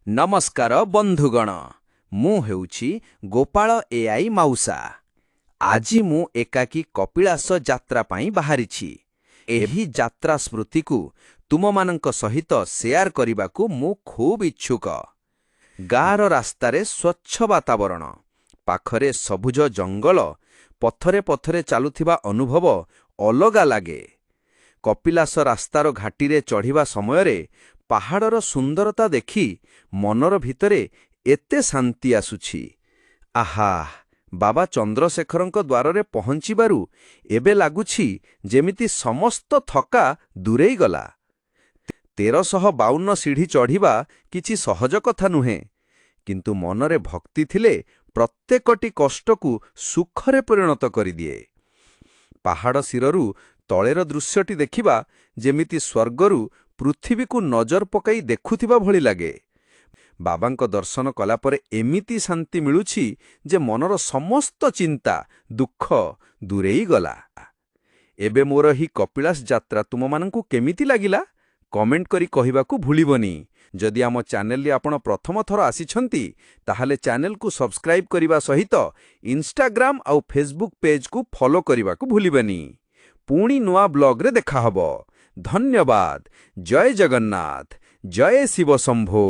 नमस्कार बंधुगण मु हेउछि गोपाल एआई माउसा। आजि मु एकाकी कपिलास यात्रा पाई बाहरिछि। एही यात्रा स्मृति को तुममानंक सहित शेयर करबाकू मु खूब इच्छुक। गाँर रास्तारे स्वच्छ वातावरण, पाखरे सबुज जंगल, पथरे पथरे चालुथिबा अनुभव अलगा लागे। कपिलास रास्तार घाटीरे चढ़िबा समयरे पहाड़र सुंदरता देखि मनर भितरे एते शांति आसुछि। आहा, बाबा चंद्रशेखरंक द्वारे पहुंचीबारु एबे लागुछि जेमिति समस्त थका दूरेई गला। 1352 सीढ़ी चढ़िबा किछि सहज कथा नुहे, किंतु मनरे भक्ति थिले प्रत्येकटी कष्टकू सुखरे परिणत करिदिए। पहाड़ सिररू तळेर दृश्यटी देखिबा जेमिति स्वर्गरू पृथ्वी को नजर पकाई देखुथिबा भली लागे। बाबांक दर्शन कला परे एमिति शांति मिलुछि जे मनर समस्त चिंता दुख दूरेई गला। एबे मोर ही कपिलास यात्रा तुममानंकु केमिति लागिला कमेंट करी कहिबाकू भूलिबनी। जदि आम चैनल आपण प्रथम थर आसिछंती ताहाले चैनल को सब्सक्राइब करिबा सहित इंस्टाग्राम आउ फेसबुक पेज को फॉलो करिबाकू भूलिबनी। पुणी नुआ ब्लॉग रे देखा हबो। धन्यवाद। जय जगन्नाथ, जय शिव शंभो।